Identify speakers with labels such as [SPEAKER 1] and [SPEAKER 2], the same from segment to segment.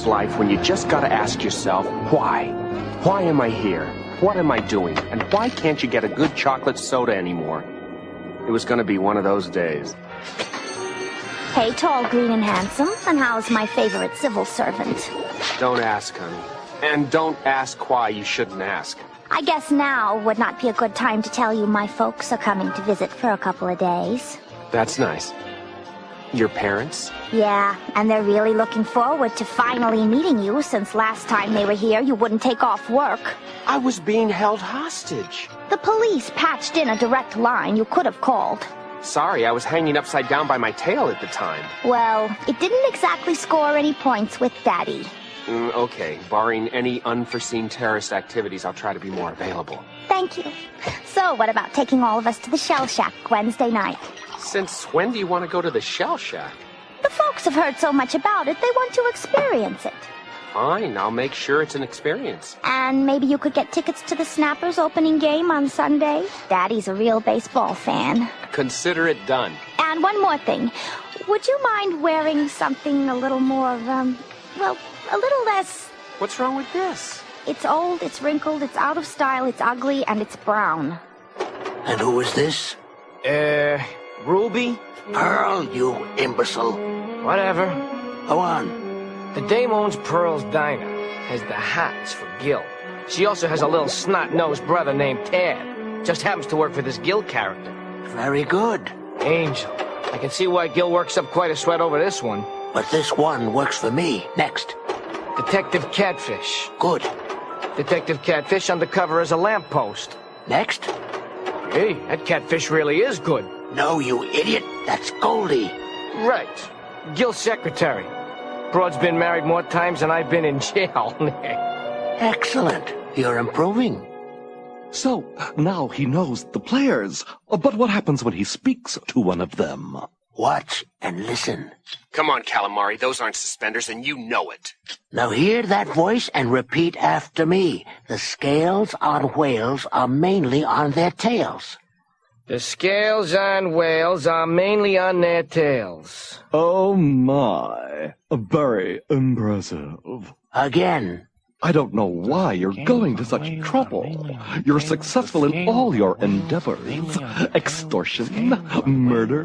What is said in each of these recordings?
[SPEAKER 1] life when you just gotta ask yourself, why? Why am I here? What am I doing? And why can't you get a good chocolate soda anymore? It was gonna be one of those days.
[SPEAKER 2] Hey, tall, green, and handsome. And how's my favorite civil servant?
[SPEAKER 1] Don't ask, honey. And don't ask why you shouldn't ask.
[SPEAKER 2] I guess now would not be a good time to tell you my folks are coming to visit for a couple of days.
[SPEAKER 1] That's nice. Your parents?
[SPEAKER 2] Yeah, and they're really looking forward to finally meeting you, since last time they were here you wouldn't take off work.
[SPEAKER 1] I was being held hostage.
[SPEAKER 2] The police patched in a direct line you could have called.
[SPEAKER 1] Sorry, I was hanging upside down by my tail at the time.
[SPEAKER 2] Well, it didn't exactly score any points with Daddy.
[SPEAKER 1] Okay, barring any unforeseen terrorist activities, I'll try to be more available.
[SPEAKER 2] Thank you. So, what about taking all of us to the Shell Shack Wednesday night?
[SPEAKER 1] Since when do you want to go to the Shell Shack?
[SPEAKER 2] The folks have heard so much about it, they want to experience it.
[SPEAKER 1] Fine, I'll make sure it's an experience.
[SPEAKER 2] And maybe you could get tickets to the Snappers opening game on Sunday? Daddy's a real baseball fan.
[SPEAKER 1] Consider it done.
[SPEAKER 2] And one more thing. Would you mind wearing something a little more, well, a little less...
[SPEAKER 1] What's wrong with this?
[SPEAKER 2] It's old, it's wrinkled, it's out of style, it's ugly, and it's brown.
[SPEAKER 3] And who is this?
[SPEAKER 4] Ruby?
[SPEAKER 3] Pearl, you imbecile.
[SPEAKER 4] Whatever.
[SPEAKER 3] Go on.
[SPEAKER 4] The dame owns Pearl's Diner, has the hots for Gil. She also has a little snot-nosed brother named Tad. Just happens to work for this Gil character.
[SPEAKER 3] Very good.
[SPEAKER 4] Angel. I can see why Gil works up quite a sweat over this one.
[SPEAKER 3] But this one works for me. Next.
[SPEAKER 4] Detective Catfish.
[SPEAKER 3] Good.
[SPEAKER 4] Detective Catfish undercover as a lamppost.
[SPEAKER 3] Next.
[SPEAKER 4] Hey, that catfish really is good.
[SPEAKER 3] No, you idiot. That's Goldie.
[SPEAKER 4] Right. Gil's secretary. Broad's been married more times than I've been in jail.
[SPEAKER 3] Excellent. You're improving.
[SPEAKER 5] So, now he knows the players. But what happens when he speaks to one of them?
[SPEAKER 3] Watch and listen.
[SPEAKER 1] Come on, Calamari, those aren't suspenders and you know it.
[SPEAKER 3] Now hear that voice and repeat after me. The scales on whales are mainly on their tails.
[SPEAKER 4] The scales on whales are mainly on their tails.
[SPEAKER 5] Oh my, very impressive.
[SPEAKER 3] Again.
[SPEAKER 5] I don't know why you're going to such trouble. You're successful in all your endeavors. Extortion, murder,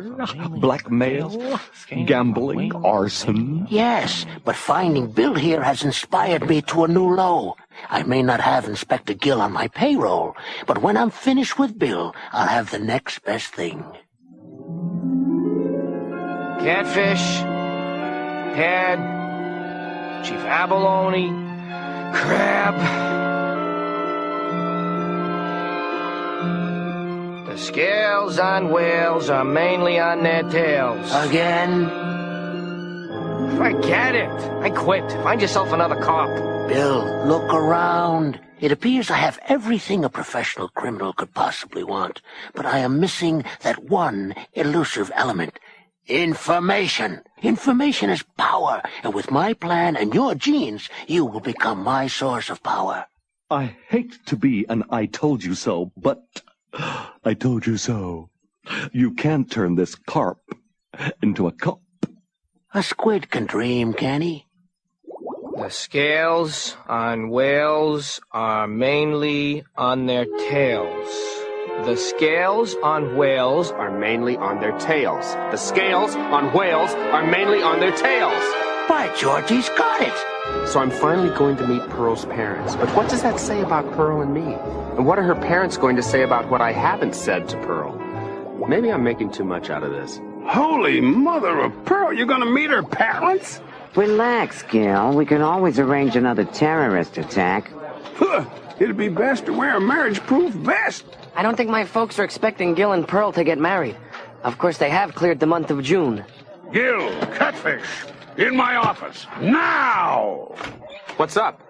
[SPEAKER 5] blackmail, gambling, arson.
[SPEAKER 3] Yes, but finding Bill here has inspired me to a new low. I may not have Inspector Gil on my payroll, but when I'm finished with Bill, I'll have the next best thing.
[SPEAKER 4] Catfish, Tad, Chief Abalone, Crab. The scales on whales are mainly on their tails.
[SPEAKER 3] Again?
[SPEAKER 4] Forget it. I quit. Find yourself another cop.
[SPEAKER 3] Bill, look around. It appears I have everything a professional criminal could possibly want, but I am missing that one elusive element. Information. Information is power, and with my plan and your genes, you will become my source of power.
[SPEAKER 5] I hate to be an I told you so, but I told you so. You can't turn this carp into a cup.
[SPEAKER 3] A squid can dream, can he?
[SPEAKER 4] The scales on whales are mainly on their tails.
[SPEAKER 1] The scales on whales are mainly on their tails. The scales on whales are mainly on their tails.
[SPEAKER 3] By George, he's got it.
[SPEAKER 1] So I'm finally going to meet Pearl's parents. But what does that say about Pearl and me? And what are her parents going to say about what I haven't said to Pearl? Maybe I'm making too much out of this.
[SPEAKER 6] Holy mother of pearl, you're gonna meet her parents?
[SPEAKER 7] Relax, Gil. We can always arrange another terrorist attack.
[SPEAKER 6] Huh, it'd be best to wear a marriage-proof vest.
[SPEAKER 8] I don't think my folks are expecting Gil and Pearl to get married. Of course, they have cleared the month of June.
[SPEAKER 6] Gil, Catfish, in my office, now!
[SPEAKER 1] What's up?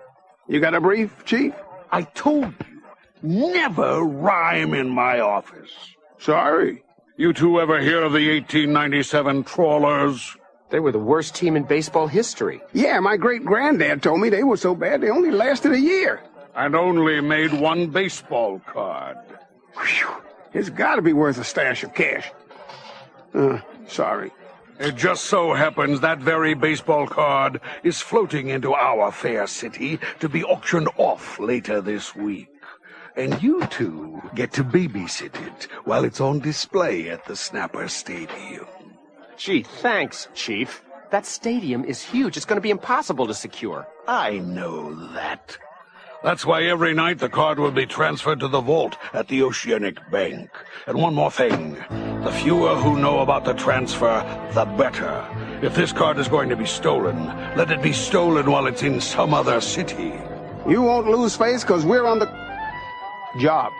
[SPEAKER 6] You got a brief, Chief? I told you, never rhyme in my office. Sorry. You two ever hear of the 1897 Trawlers?
[SPEAKER 1] They were the worst team in baseball history.
[SPEAKER 6] Yeah, my great-granddad told me they were so bad they only lasted a year. And only made one baseball card. Whew. It's got to be worth a stash of cash. Sorry. It just so happens that very baseball card is floating into our fair city to be auctioned off later this week. And you two get to babysit it while it's on display at the Snapper Stadium.
[SPEAKER 1] Gee, thanks, Chief. That stadium is huge. It's going to be impossible to secure.
[SPEAKER 6] I know that. That's why every night the card will be transferred to the vault at the Oceanic Bank. And one more thing. The fewer who know about the transfer, the better. If this card is going to be stolen, let it be stolen while it's in some other city.
[SPEAKER 9] You won't lose face because we're on the job.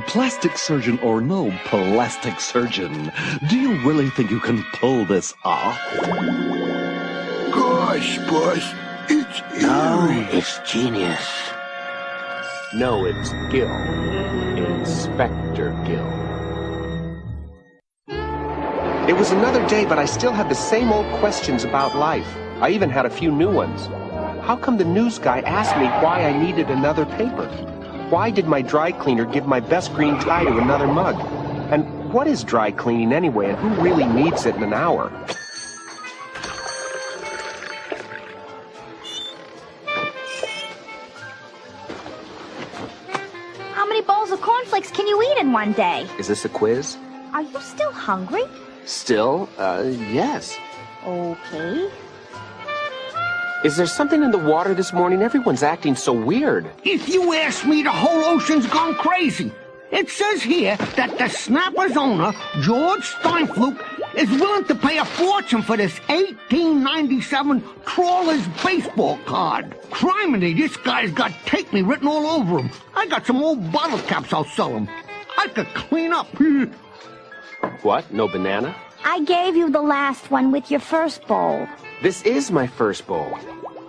[SPEAKER 5] Plastic surgeon or no plastic surgeon, do you really think you can pull this off?
[SPEAKER 6] Gosh, boss, it's eerie.
[SPEAKER 3] No, it's genius.
[SPEAKER 1] No, it's Gil. Inspector Gil. It was another day, but I still had the same old questions about life. I even had a few new ones. How come the news guy asked me why I needed another paper? Why did my dry cleaner give my best green tie to another mug? And what is dry cleaning anyway, and who really needs it in an hour?
[SPEAKER 2] How many bowls of cornflakes can you eat in one day?
[SPEAKER 1] Is this a quiz?
[SPEAKER 2] Are you still hungry?
[SPEAKER 1] Still, yes.
[SPEAKER 2] Okay.
[SPEAKER 1] Is there something in the water this morning? Everyone's acting so weird.
[SPEAKER 10] If you ask me, the whole ocean's gone crazy. It says here that the Snapper's owner, George Steinfluke, is willing to pay a fortune for this 1897 Trawler's baseball card. Criminy, this guy's got "Take Me" written all over him. I got some old bottle caps I'll sell him. I could clean up.
[SPEAKER 1] What? No banana?
[SPEAKER 2] I gave you the last one with your first bowl.
[SPEAKER 1] This is my first bowl.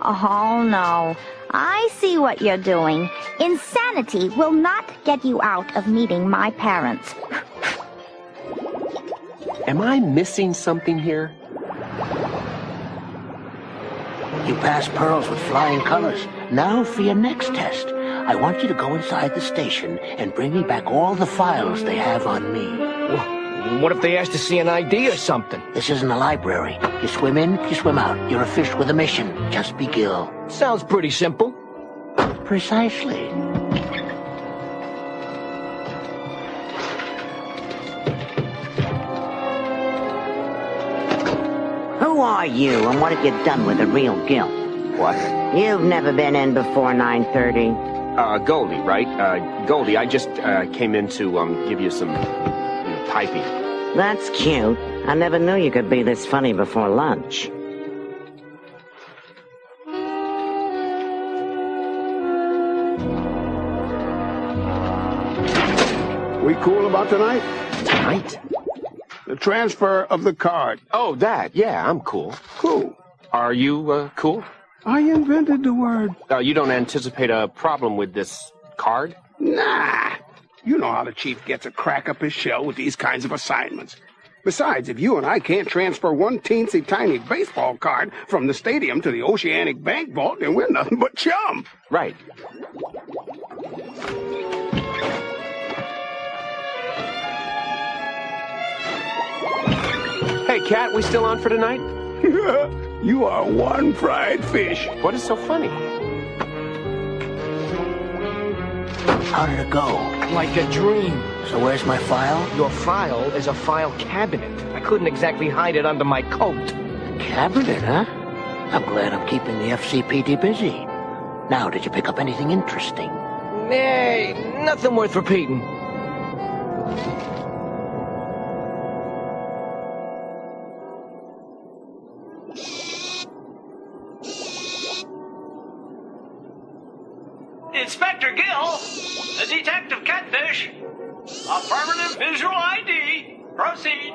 [SPEAKER 2] Oh, no. I see what you're doing. Insanity will not get you out of meeting my parents.
[SPEAKER 1] Am I missing something here?
[SPEAKER 3] You passed Pearls with flying colors. Now for your next test. I want you to go inside the station and bring me back all the files they have on me.
[SPEAKER 4] What if they ask to see an ID or something?
[SPEAKER 3] This isn't a library. You swim in, you swim out. You're a fish with a mission. Just be Gil.
[SPEAKER 4] Sounds pretty simple.
[SPEAKER 3] Precisely.
[SPEAKER 7] Who are you, and what have you done with the real Gil?
[SPEAKER 1] What?
[SPEAKER 7] You've never been in before 9:30.
[SPEAKER 1] Goldie, right? Goldie, I just came in to give you some typing.
[SPEAKER 7] That's cute. I never knew you could be this funny before lunch.
[SPEAKER 9] We cool about tonight?
[SPEAKER 1] Tonight?
[SPEAKER 9] The transfer of the card.
[SPEAKER 1] Oh, that. Yeah, I'm cool.
[SPEAKER 9] Cool.
[SPEAKER 1] Are you, cool?
[SPEAKER 9] I invented the word.
[SPEAKER 1] You don't anticipate a problem with this card?
[SPEAKER 9] Nah. You know how the chief gets a crack up his shell with these kinds of assignments. Besides, if you and I can't transfer one teensy tiny baseball card from the stadium to the Oceanic Bank vault, then we're nothing but chum.
[SPEAKER 1] Right. Hey, Cat, we still on for tonight?
[SPEAKER 9] You are one fried fish.
[SPEAKER 1] What is so funny?
[SPEAKER 3] How did it go?
[SPEAKER 4] Like a dream.
[SPEAKER 3] So where's my file?
[SPEAKER 4] Your file is a file cabinet. I couldn't exactly hide it under my coat.
[SPEAKER 3] Cabinet, huh? I'm glad I'm keeping the FCPD busy. Now, did you pick up anything interesting?
[SPEAKER 4] Hey, nothing worth repeating.
[SPEAKER 11] Inspector Gill, the Detective Catfish. Affirmative visual ID. Proceed.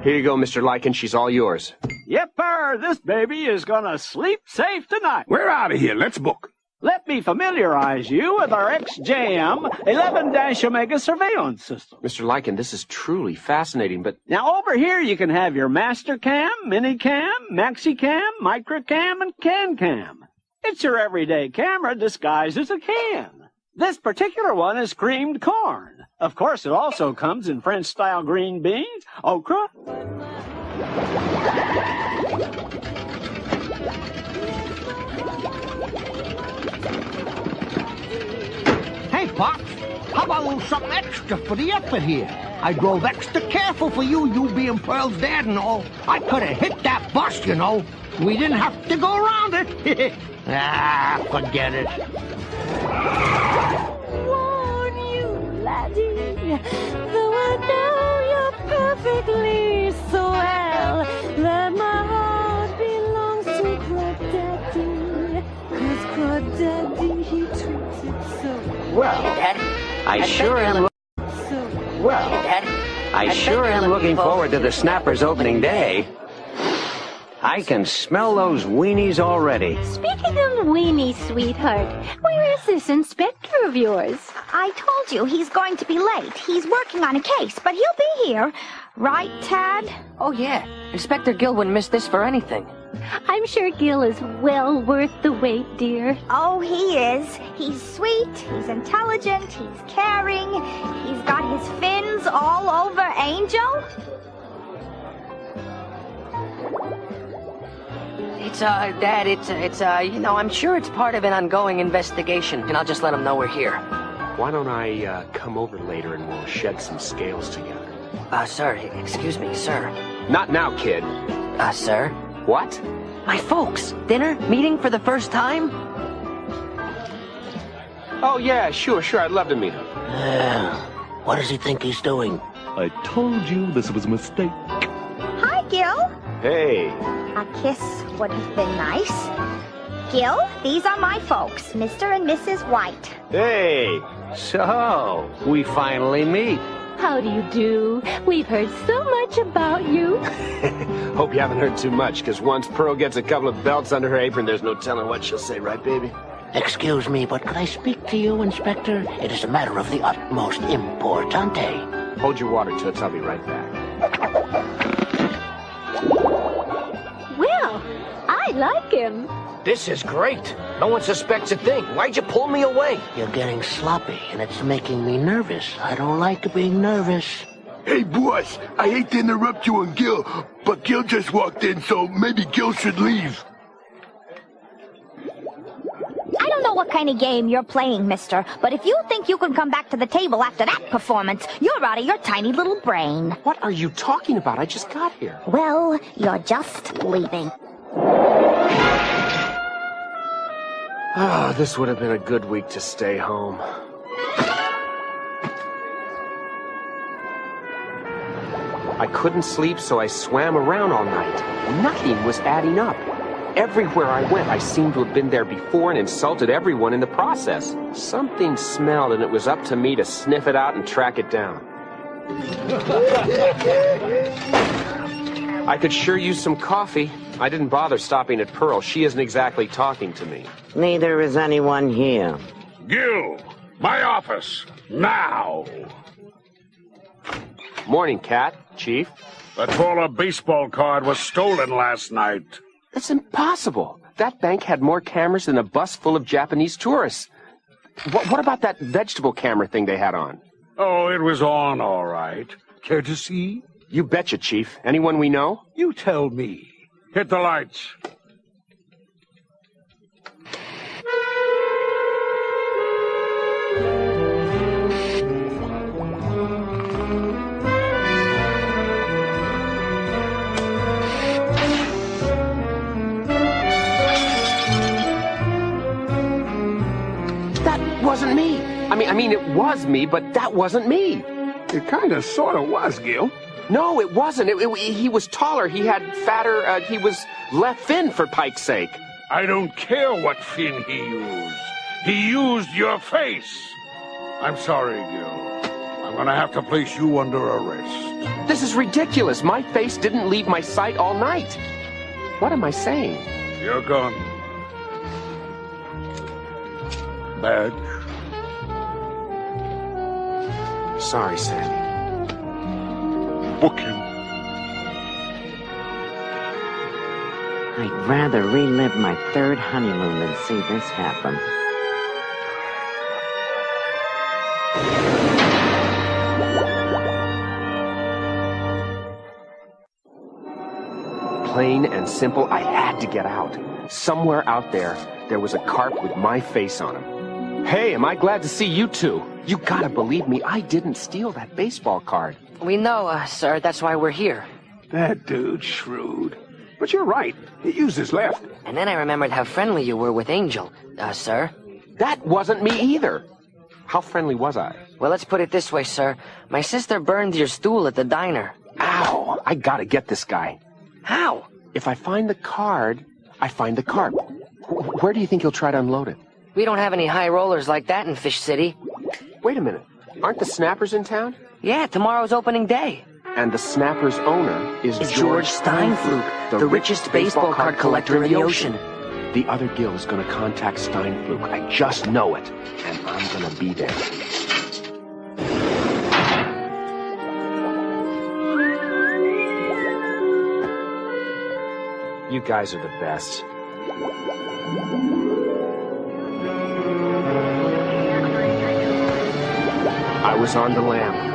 [SPEAKER 1] Here you go, Mr. Lycan. She's all yours.
[SPEAKER 11] Yipper, this baby is gonna sleep safe tonight.
[SPEAKER 9] We're out of here. Let's book.
[SPEAKER 11] Let me familiarize you with our XJM 11-Omega surveillance system.
[SPEAKER 1] Mr. Lycan, this is truly fascinating, but...
[SPEAKER 11] Now, over here you can have your master cam, mini cam, maxi cam, micro cam, and can cam. It's your everyday camera disguised as a can. This particular one is creamed corn. Of course, it also comes in French-style green beans, okra.
[SPEAKER 10] Hey, Pops, how about a little something extra for the effort here? I drove extra careful for you being Pearl's dad and all. I could have hit that bus, you know. We didn't have to go around it. Forget it.
[SPEAKER 12] Warn you, laddie, though I know you perfectly so well, that my heart belongs to Crawdaddy, 'cause Crawdaddy, he treats it so
[SPEAKER 3] Well, I sure am. I sure am looking forward to the Snappers opening day. I can smell those weenies already.
[SPEAKER 2] Speaking of weenies, sweetheart, where is this inspector of yours? I told you he's going to be late. He's working on a case, but he'll be here. Right, Tad?
[SPEAKER 8] Oh, yeah. Inspector Gill wouldn't miss this for anything.
[SPEAKER 12] I'm sure Gil is well worth the wait, dear.
[SPEAKER 2] Oh, he is. He's sweet, he's intelligent, he's caring, he's got his fins all over Angel.
[SPEAKER 8] Dad, I'm sure it's part of an ongoing investigation, and I'll just let him know we're here.
[SPEAKER 1] Why don't I come over later and we'll shed some scales together?
[SPEAKER 8] Sir, excuse me, sir.
[SPEAKER 1] Not now, kid.
[SPEAKER 8] Sir?
[SPEAKER 1] What?
[SPEAKER 8] My folks, dinner, meeting for the first time?
[SPEAKER 1] Oh, yeah, sure, I'd love to meet him.
[SPEAKER 3] What does he think he's doing?
[SPEAKER 5] I told you this was a mistake.
[SPEAKER 2] Hi, Gil.
[SPEAKER 1] Hey.
[SPEAKER 2] A kiss would have been nice. Gil, these are my folks, Mr. and Mrs. White.
[SPEAKER 3] Hey, so we finally meet.
[SPEAKER 12] How do you do? We've heard so much about you.
[SPEAKER 1] Hope you haven't heard too much, because once Pearl gets a couple of belts under her apron, there's no telling what she'll say, right, baby?
[SPEAKER 3] Excuse me, but could I speak to you, Inspector? It is a matter of the utmost importante.
[SPEAKER 1] Hold your water, Toots. I'll be right back.
[SPEAKER 12] Well, I like him.
[SPEAKER 4] This is great. No one suspects a thing. Why'd you pull me away?
[SPEAKER 3] You're getting sloppy, and it's making me nervous. I don't like being nervous.
[SPEAKER 13] Hey, boss, I hate to interrupt you and Gil, but Gil just walked in, so maybe Gil should leave.
[SPEAKER 2] I don't know what kind of game you're playing, mister, but if you think you can come back to the table after that performance, you're out of your tiny little brain.
[SPEAKER 1] What are you talking about? I just got here.
[SPEAKER 2] Well, you're just leaving.
[SPEAKER 1] Oh, this would have been a good week to stay home. I couldn't sleep, so I swam around all night. Nothing was adding up. Everywhere I went, I seemed to have been there before and insulted everyone in the process. Something smelled, and it was up to me to sniff it out and track it down. I could sure use some coffee. I didn't bother stopping at Pearl. She isn't exactly talking to me.
[SPEAKER 7] Neither is anyone here.
[SPEAKER 6] Gil, my office, now.
[SPEAKER 1] Morning, Cat. Chief.
[SPEAKER 6] The Tola baseball card was stolen last night.
[SPEAKER 1] That's impossible. That bank had more cameras than a bus full of Japanese tourists. What about that vegetable camera thing they had on?
[SPEAKER 6] Oh, it was on all right. Care to see?
[SPEAKER 1] You betcha, Chief. Anyone we know?
[SPEAKER 6] You tell me. Hit the lights.
[SPEAKER 1] That wasn't me. I mean, it was me, but that wasn't me.
[SPEAKER 9] It kind of sort of was, Gil.
[SPEAKER 1] No, it wasn't. He was taller. He had fatter, he was left fin, for Pike's sake.
[SPEAKER 6] I don't care what fin he used. He used your face. I'm sorry, Gil. I'm gonna have to place you under arrest.
[SPEAKER 1] This is ridiculous. My face didn't leave my sight all night. What am I saying?
[SPEAKER 6] You're gone. Badge.
[SPEAKER 1] Sorry, Sandy.
[SPEAKER 6] Book him.
[SPEAKER 7] I'd rather relive my third honeymoon than see this happen.
[SPEAKER 1] Plain and simple, I had to get out. Somewhere out there was a carp with my face on him. Hey, am I glad to see you two. You gotta believe me, I didn't steal that baseball card.
[SPEAKER 8] We know, sir. That's why we're here.
[SPEAKER 9] That dude's shrewd. But you're right. He used his left.
[SPEAKER 8] And then I remembered how friendly you were with Angel, sir.
[SPEAKER 1] That wasn't me either. How friendly was I?
[SPEAKER 8] Well, let's put it this way, sir. My sister burned your stool at the diner.
[SPEAKER 1] Ow! I gotta get this guy.
[SPEAKER 8] How?
[SPEAKER 1] If I find the card, I find the carp. Where do you think he'll try to unload it?
[SPEAKER 8] We don't have any high rollers like that in Fish City.
[SPEAKER 1] Wait a minute. Aren't the Snappers in town?
[SPEAKER 8] Yeah, tomorrow's opening day.
[SPEAKER 1] And the Snappers' owner is
[SPEAKER 8] George Steinfluke, the richest baseball card collector in the ocean.
[SPEAKER 1] The other Gil is gonna contact Steinfluke. I just know it. And I'm gonna be there. You guys are the best. I was on the lam.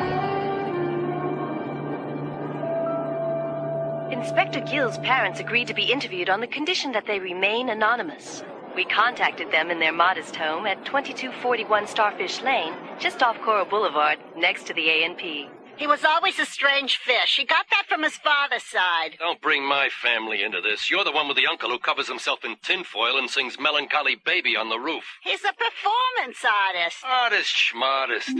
[SPEAKER 14] Inspector Gill's parents agreed to be interviewed on the condition that they remain anonymous. We contacted them in their modest home at 2241 Starfish Lane, just off Coral Boulevard, next to the A&P.
[SPEAKER 15] He was always a strange fish. He got that from his father's side.
[SPEAKER 16] Don't bring my family into this. You're the one with the uncle who covers himself in tinfoil and sings Melancholy Baby on the roof.
[SPEAKER 15] He's a performance artist.
[SPEAKER 16] Artist schmartist.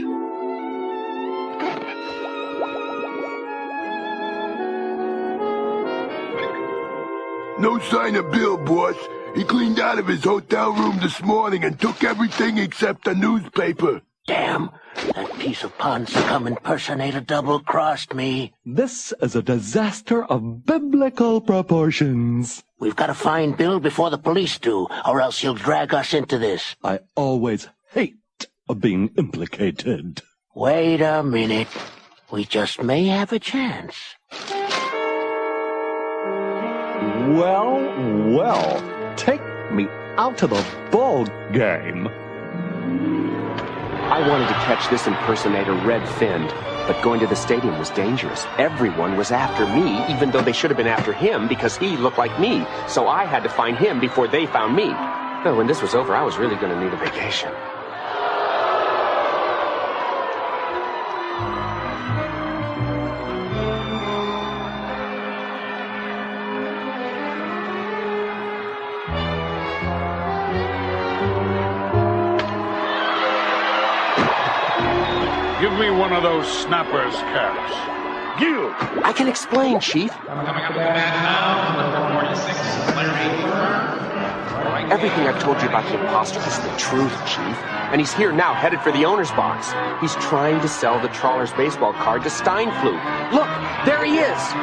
[SPEAKER 13] No sign of Bill, boss. He cleaned out of his hotel room this morning and took everything except the newspaper.
[SPEAKER 3] Damn, that piece of pond scum impersonator double-crossed me.
[SPEAKER 5] This is a disaster of biblical proportions.
[SPEAKER 3] We've got to find Bill before the police do, or else he'll drag us into this.
[SPEAKER 5] I always hate being implicated.
[SPEAKER 3] Wait a minute. We just may have a chance.
[SPEAKER 5] Well, take me out to the ball game.
[SPEAKER 1] I wanted to catch this impersonator red-finned, but going to the stadium was dangerous. Everyone was after me, even though they should have been after him because he looked like me. So I had to find him before they found me. But when this was over, I was really going to need a vacation.
[SPEAKER 6] Give me one of those Snappers caps. Gil!
[SPEAKER 1] I can explain, Chief. Everything I've told you about the imposter is the truth, Chief. And he's here now, headed for the owner's box. He's trying to sell the Trawler's baseball card to Steinfluke. Look, there he is!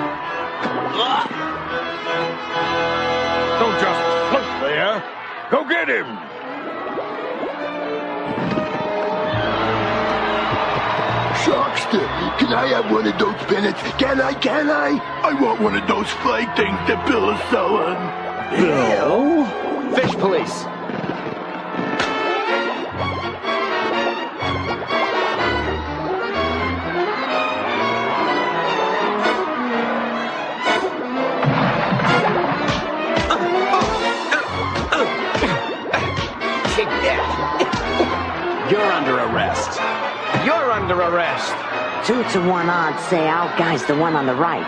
[SPEAKER 6] Don't just float there. Go get him!
[SPEAKER 13] Sharkster, can I have one of those pennants? Can I? I want one of those flag things that Bill is selling.
[SPEAKER 1] Bill? Fish police. You're under arrest.
[SPEAKER 4] You're under arrest.
[SPEAKER 7] 2-to-1 odds say our guy's the one on the right.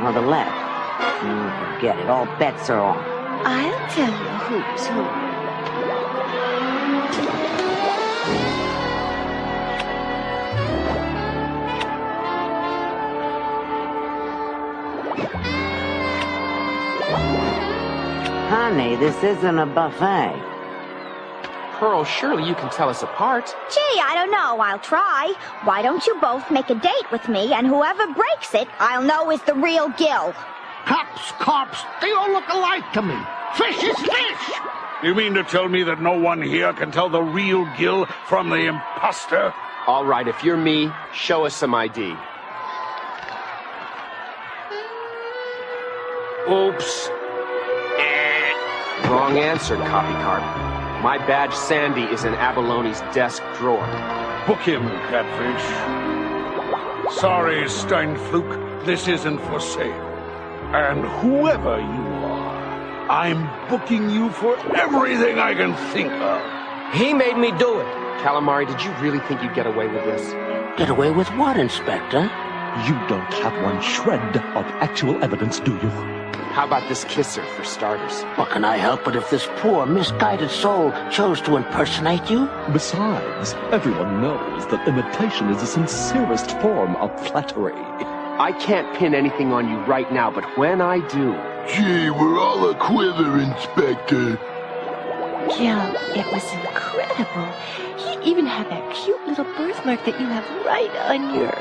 [SPEAKER 7] Or the left. Forget it, all bets are off.
[SPEAKER 2] I'll tell you who's who.
[SPEAKER 7] Honey, this isn't a buffet.
[SPEAKER 1] Pearl, surely you can tell us apart.
[SPEAKER 2] Gee, I don't know. I'll try. Why don't you both make a date with me, and whoever breaks it, I'll know is the real Gil.
[SPEAKER 10] Cops, carps, they all look alike to me. Fish is fish!
[SPEAKER 6] You mean to tell me that no one here can tell the real Gil from the imposter?
[SPEAKER 1] All right, if you're me, show us some ID.
[SPEAKER 4] Oops.
[SPEAKER 1] Wrong answer, Copycarp. My badge Sandy is in Aballone's desk drawer.
[SPEAKER 6] Book him, Catfish. Sorry, Steinfluke, this isn't for sale. And whoever you are, I'm booking you for everything I can think of.
[SPEAKER 4] He made me do it.
[SPEAKER 1] Calamari, did you really think you'd get away with this?
[SPEAKER 3] Get away with what, Inspector?
[SPEAKER 5] You don't have one shred of actual evidence, do you?
[SPEAKER 1] How about this kisser, for starters?
[SPEAKER 3] What can I help but if this poor, misguided soul chose to impersonate you?
[SPEAKER 5] Besides, everyone knows that imitation is the sincerest form of flattery.
[SPEAKER 1] I can't pin anything on you right now, but when I do...
[SPEAKER 13] Gee, we're all a quiver, Inspector.
[SPEAKER 12] Gil, it was incredible. He even had that cute little birthmark that you have right on your...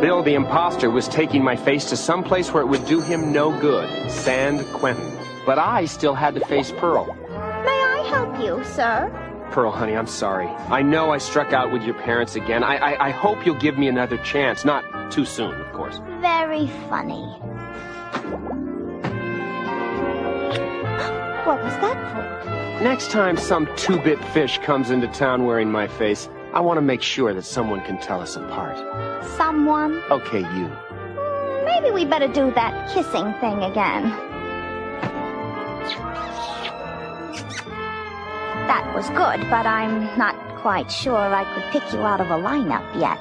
[SPEAKER 1] Bill, the imposter, was taking my face to some place where it would do him no good. San Quentin. But I still had to face Pearl.
[SPEAKER 2] May I help you, sir?
[SPEAKER 1] Pearl, honey, I'm sorry. I know I struck out with your parents again. I hope you'll give me another chance. Not too soon, of course.
[SPEAKER 2] Very funny. What was that for?
[SPEAKER 1] Next time some two-bit fish comes into town wearing my face, I want to make sure that someone can tell us apart.
[SPEAKER 2] Someone?
[SPEAKER 1] Okay, you.
[SPEAKER 2] Maybe we better do that kissing thing again. That was good, but I'm not quite sure I could pick you out of a lineup yet.